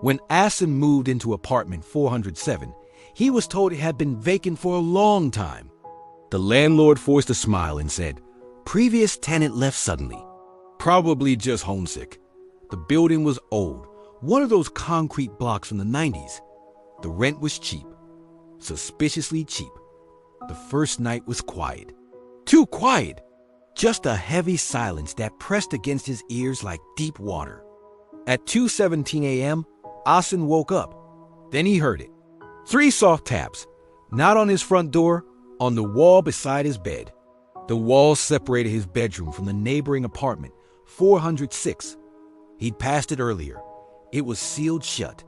When Ahsan moved into apartment 407, he was told it had been vacant for a long time. The landlord forced a smile and said, "Previous tenant left suddenly. Probably just homesick. The building was old, one of those concrete blocks from the 90s. The rent was cheap, suspiciously cheap. The first night was quiet. Too quiet. Just a heavy silence that pressed against his ears like deep water." At 2:17 a.m., Ahsan woke up. Then he heard it. 3 soft taps, not on his front door, on the wall beside his bed. The wall separated his bedroom from the neighboring apartment, 406. He'd passed it earlier. It was sealed shut.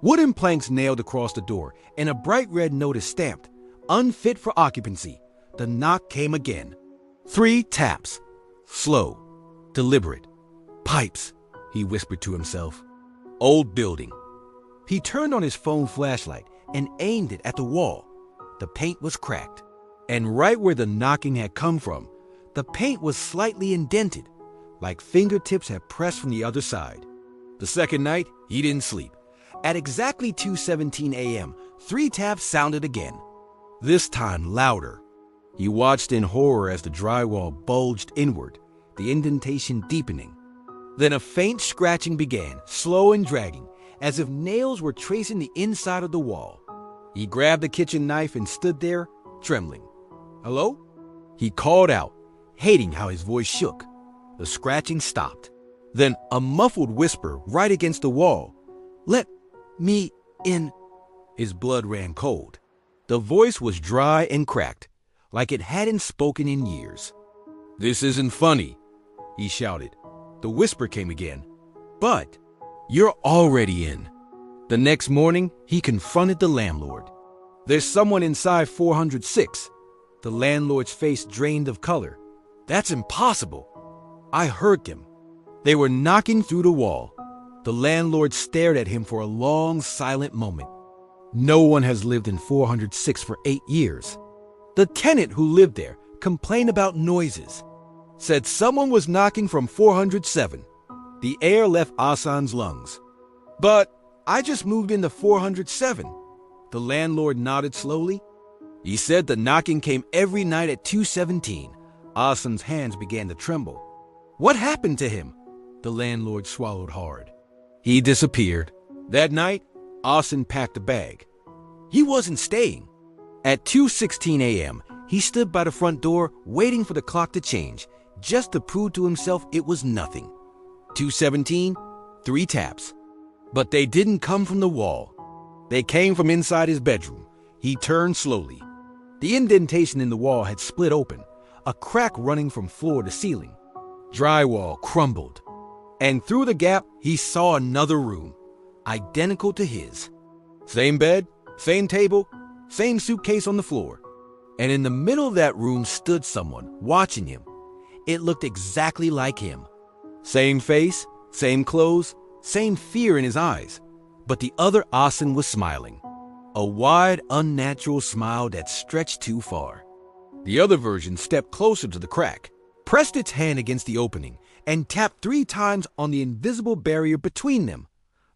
Wooden planks nailed across the door, and a bright red notice stamped, "Unfit for occupancy." The knock came again. 3 taps. Slow, deliberate. "Pipes," he whispered to himself. "Old building." He turned on his phone flashlight and aimed it at the wall. The paint was cracked. And right where the knocking had come from, the paint was slightly indented, like fingertips had pressed from the other side. The second night, he didn't sleep. At exactly 2:17 a.m., 3 taps sounded again. This time louder. He watched in horror as the drywall bulged inward, the indentation deepening. Then a faint scratching began, slow and dragging, as if nails were tracing the inside of the wall. He grabbed a kitchen knife and stood there, trembling. "Hello?" He called out, hating how his voice shook. The scratching stopped. Then a muffled whisper right against the wall. "Let me in." His blood ran cold. The voice was dry and cracked, like it hadn't spoken in years. "This isn't funny," he shouted. The whisper came again. "But you're already in." The next morning, he confronted the landlord. "There's someone inside 406. The landlord's face drained of color. "That's impossible. I heard them. They were knocking through the wall." The landlord stared at him for a long, silent moment. "No one has lived in 406 for 8 years. The tenant who lived there complained about noises. Said someone was knocking from 407. The air left Ahsan's lungs. "But I just moved into 407. The landlord nodded slowly. "He said the knocking came every night at 2:17. Ahsan's hands began to tremble. "What happened to him?" The landlord swallowed hard. "He disappeared. That night, Ahsan packed a bag. He wasn't staying." At 2:16 a.m., he stood by the front door waiting for the clock to change, just to prove to himself it was nothing. 2:17, 3 taps. But they didn't come from the wall. They came from inside his bedroom. He turned slowly. The indentation in the wall had split open, a crack running from floor to ceiling. Drywall crumbled. And through the gap, he saw another room, identical to his. Same bed, same table, same suitcase on the floor. And in the middle of that room stood someone, watching him. It looked exactly like him. Same face, same clothes, same fear in his eyes. But the other Ahsan was smiling. A wide, unnatural smile that stretched too far. The other version stepped closer to the crack, pressed its hand against the opening, and tapped 3 times on the invisible barrier between them.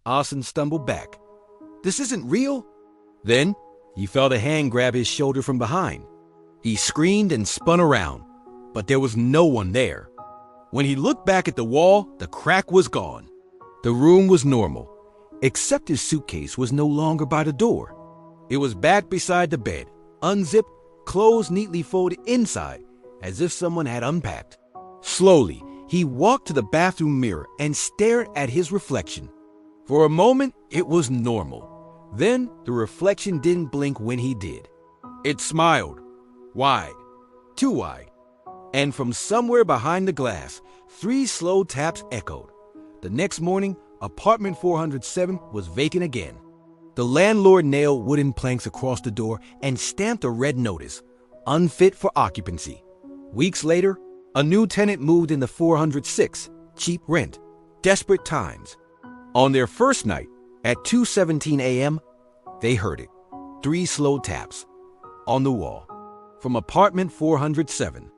Ahsan stumbled back. "This isn't real?" Then he felt a hand grab his shoulder from behind. He screamed and spun around, but there was no one there. When he looked back at the wall, the crack was gone. The room was normal, except his suitcase was no longer by the door. It was back beside the bed, unzipped, clothes neatly folded inside, as if someone had unpacked. Slowly, he walked to the bathroom mirror and stared at his reflection. For a moment, it was normal. Then, the reflection didn't blink when he did. It smiled. Wide. Too wide. And from somewhere behind the glass, 3 slow taps echoed. The next morning, apartment 407 was vacant again. The landlord nailed wooden planks across the door and stamped a red notice, "Unfit for occupancy." Weeks later, a new tenant moved into 406, cheap rent, desperate times. On their first night, at 2:17 a.m., they heard it. 3 slow taps on the wall from apartment 407.